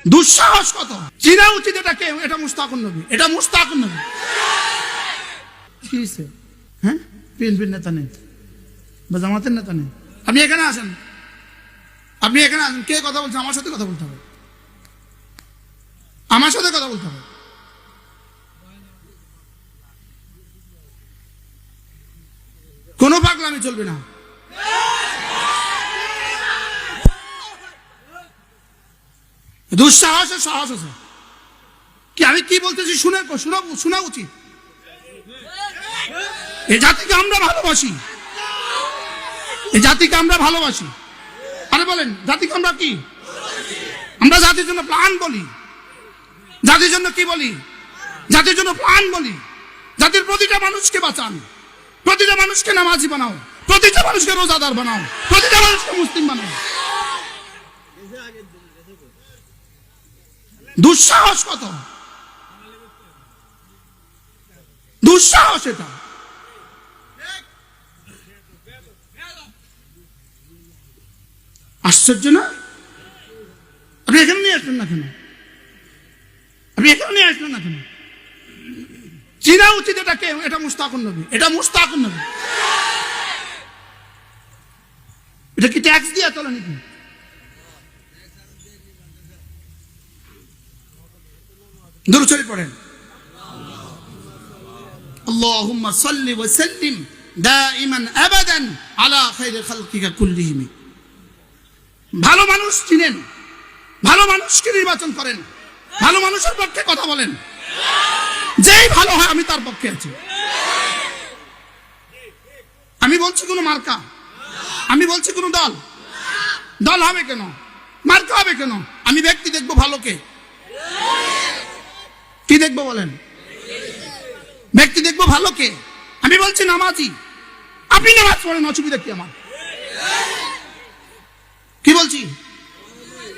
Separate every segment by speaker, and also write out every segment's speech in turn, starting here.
Speaker 1: দুঃসাহস কত! চিনা উচিত এটাকে, এটা মুস্তাকুন নবী, এটা মুস্তাকুন নবী। কি হয়েছে? হ্যাঁ, বিএনপির নেতা নেই বা জামাতের নেতা নেই। আপনি এখানে আসেন, আপনি এখানে আসেন। কে কথা বলছে? আমার সাথে কথা বলতে হবে, আমার সাথে কথা বলতে হবে। কোনো পাগলামি চলবে না। দুঃসাহসের সাহস আছে কি? আমি কি বলতেছি শোনা উচিত। এই জাতিকে আমরা ভালোবাসি, এই জাতিকে আমরা ভালোবাসি। আরে বলেন, জাতিকে আমরা কি? আমরা জাতির জন্য প্রাণ বলি। জাতির জন্য কি বলি? জাতির জন্য প্রাণ বলি। জাতির প্রতিটা মানুষকে বাঁচান, প্রতিটা মানুষকে নামাজি বানাও, প্রতিটা মানুষকে রোজাদার বানাও, প্রতিটা মানুষকে মুসলিম বানাও। দুঃসাহস কত! দুঃসাহস এটা। আশ্চর্য না? আপনি এখানে নিয়ে আসলেন না কেন? আপনি এখানে নিয়ে আসলেন না কেন? চিনা উচিত এটাকে, এটা মুস্তাকুন নবী, এটা মুস্তাকুন নবী। এটা কি ট্যাক্স দিয়ে চলে নাকি? দুরূদ শরীফ পড়েন। আল্লাহুম্মা সাল্লি ওয়া সাল্লিম দাইমান আবাদান আলা খায়রি খালকিকা কুল্লিহিম। ভালো মানুষ চিনেন, ভালো মানুষকে নির্বাচন করেন, ভালো মানুষের পক্ষে কথা বলেন। যেই ভালো হয় আমি তার পক্ষে আছি। আমি বলছি কোন মার্কা, আমি বলছি কোন দল। দল হবে কেন? মার্কা হবে কেন? আমি ব্যক্তি দেখবো ভালোকে। কি দেখবো বলেন? ব্যক্তি দেখবো ভালোকে। আমি বলছি নামাজি, আপনি নামাজ পড়েন, অসুবিধা কি আমার? কি বলছি?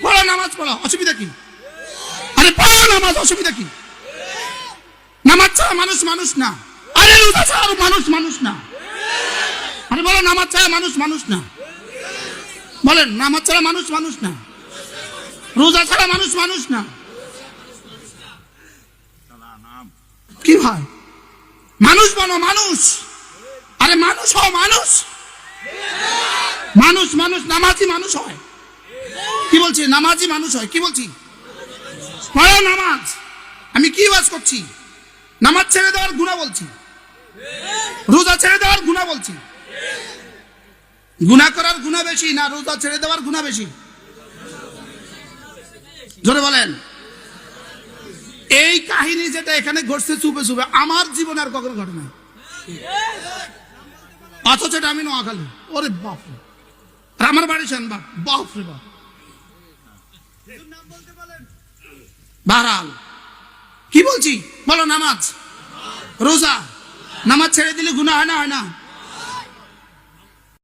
Speaker 1: পড়ো, নামাজ পড়ো, অসুবিধা কি? আরে পড়ো নামাজ, অসুবিধা কি? নামাজ ছাড়া মানুষ মানুষ না। আরে রোজা ছাড়া মানুষ মানুষ না। আরে বলো, নামাজ ছাড়া মানুষ মানুষ না। বলেন, নামাজ ছাড়া মানুষ মানুষ না, রোজা ছাড়া মানুষ মানুষ না। কি ভাই, মানুষ বলো, মানুষ। আরে মানুষ হও, মানুষ মানুষ মানুষ। নামাজি মানুষ হয়। কি বলছি? নামাজি মানুষ হয়। কি বলছি? পড়ো নামাজ। আমি কি ওয়াজ করছি? নামাজ ছেড়ে দেওয়ার গুনাহ বলছি, রোজা ছেড়ে দেওয়ার গুনাহ বলছি। গুনাহ করার গুনাহ বেশি না রোজা ছেড়ে দেওয়ার গুনাহ বেশি? জোরে বলেন। এই কাহিনী যেটা এখানে ঘটছে চুপে চুপে, আমার জীবনে আর কখনো ঘটে না। অথচ এটা আমি নোয়াখালী। ওরে বাপ রে! আর আমার বাড়ি শানবাগ। বাপ রে বাপ! বাহরাল কি বলছি? বলো, নামাজ রোজা। নামাজ ছেড়ে দিলে গুনাহ হয় না? হয় না?